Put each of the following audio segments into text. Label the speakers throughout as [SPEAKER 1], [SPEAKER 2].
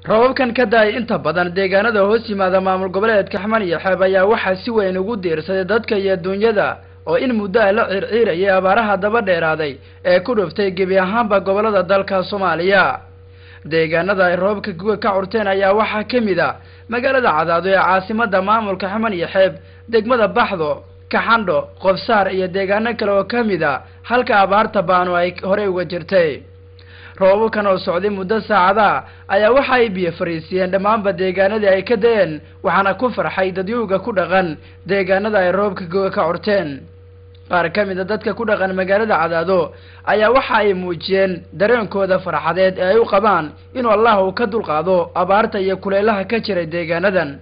[SPEAKER 1] roobabkan ka daay inta badan deegaanada hoos yimaada maamul goboleedka Xaman iyo Xeeb ayaa waxa si weyn ugu diirsaday dadka iyo dunyada oo in muddo la circiirayay abaaraha daba dheeraaday ee ku dhuftay gebi ahaanba gobolada dalka Soomaaliya. deegaanada ay roobka guga ka curteen ayaa waxa kamid ah magaalada Cadaado ee caasimadda maamulka Xaman iyo Xeeb, degmada Baxdo, Kaxandho, Qofsaar iyo deegaano kale oo kamid ah halka abaarta baanu ay hore uga jirtay. roobabkan oo socday muddo saacada ayaa waxa ay biyo fariisiyeen dhamaanba deegaanadii ay ka deen, waxaana ku farxay dadyuuga ku dhaqan deegaanada ay roobka guga ka curteen. qaar kamid ah dadka ku dhaqan magaalada Cadaado ayaa waxa ay muujiyeen dareenkooda farxadeed ee ay u qabaan inuu Allah uu ka dulqaado abaarta iyo kuleelaha ka jiray deegaanadan.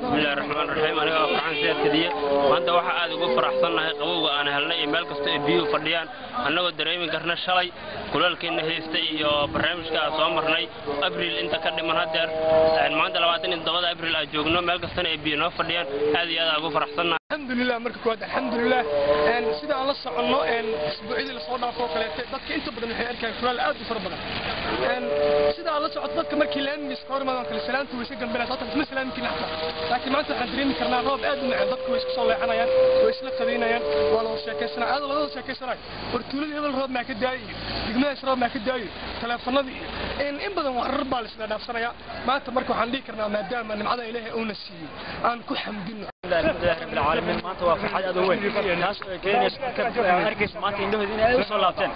[SPEAKER 2] بسم الله الرحمن الرحيم. أنا فرحان سيد كدية وأنت واحد عاد يقول فرح صنع قبوة أنا هلا إيميل كست بيو فرديان أنا ودريمي كرنا شلي كل الكين هيستي برنامج كأسوامرني أبريل أنت كده من هالدر يعني ما أنت لو عطني الضغط أبريل أجوجنا ميل كستنا بيو فرديان هذه هذا أقول فرح صنع.
[SPEAKER 3] الحمد لله مركب كواد الحمد لله إن سيدا الله صعنّا إن أسبوعين اللي صورنا فوق كليته ضدك أنت بدنا نحير كفرال أد فربنا إن سيدا الله صعد ضدك مركب لين مسكور ما كل سلام تويسك جنبنا صوت مثل سلام كنا لكن ما أنت حندرين كرنا راب أد مع ضدك ويسك صلى عنا ين ويسنا خذينا ين والله شاكسنا هذا الله شاكسنا ورتولي هذا الراب مع كداي يجمع الراب مع كداي تلفنا ذي إن بدنا نهرب على سنة نفسنا يا ما أنت مركب حندي كرنا ما دام من عدا إليه أونسي أنا كل حمدنا
[SPEAKER 4] الحمد لله رب العالمين. ما أنت واقف حاجة أدوين ناس كينيس أركيس ما تيندو هذين أوصل لابتين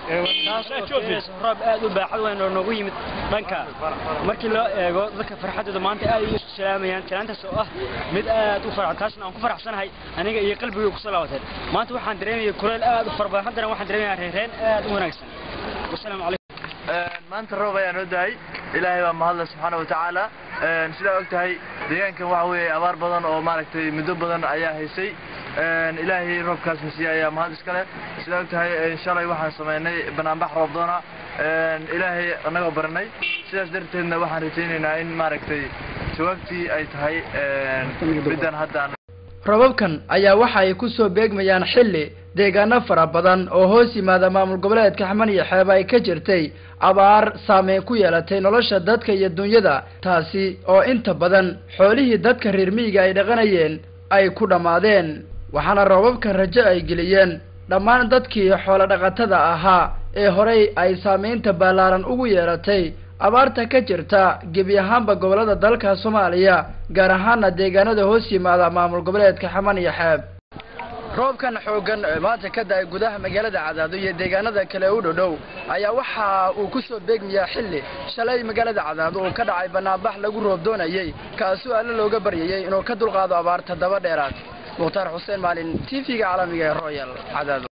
[SPEAKER 4] ناس كينيس راب أدو بحد وين نقوي مت بنكا مركي لا ذك فرحة ده ما أنت أي سلام يعني كلام تسوء مد أدو فرح تاسنا أنكو فرح سنة هاي أنا يقلب يوصل لابتين ما أنت واحد دريمي كل أدو فربا حد واحد دريمي عريرين أدو وناقصين. والسلام عليكم.
[SPEAKER 5] ما أنت الربع يعني وداي إلهي ومهلا سبحانه وتعالى سيدا وقتهاي deegaankan waxa weeye abaar badan oo maaragtay muddo badan ayaa haysay ilaahay roobkaas nasiya ayaa mahad iska leh sida ogtahay inshallah waxaan sameynay banaanbax roob doona ilaahay anaga baranay sidaas darteedna waxaan rajaynaynaa in maaragtay jawaabtii ay tahay bidan hadda
[SPEAKER 1] roobabkan ayaa waxa ay ku soo beegmayaan xilli deegaano fara badan oo hoos yimaada maamul goboleedka Xaman iyo Xeeb ay ka jirtay abaar saameyn ku yeelatay nolosha dadka iyo dunyada, taasi oo inta badan xoolihii dadka reer miyiga ay dhaqanayeen ay ku dhamaadeen. waxaana roobabkan rajo ay geliyeen dhammaan dadkii xoolo dhaqatada ahaa ee horey ay saameynta ballaaran ugu yeelatay abaarta ka jirta gebi ahaanba gobolada dalka Soomaaliya, gaar ahaan deegaanada hoos yimaada maamul goboleedka Xaman iyo Xeeb. roobkan xoogan maanta ka daay gudaha magaalada Cadaado iyo deegaanada kale u dhow ayaa waxa uu ku soo beegmaya xilli shalay magaalada Cadaado oo ka dhacay banaanbax lagu roob doonayay kaasoo aan looga baryayay inuu ka dulqaado abaarta daba dheeraad. Mukhtaar Xuseen Maalin, TV-ga caalamiga ee Royal Cadaado.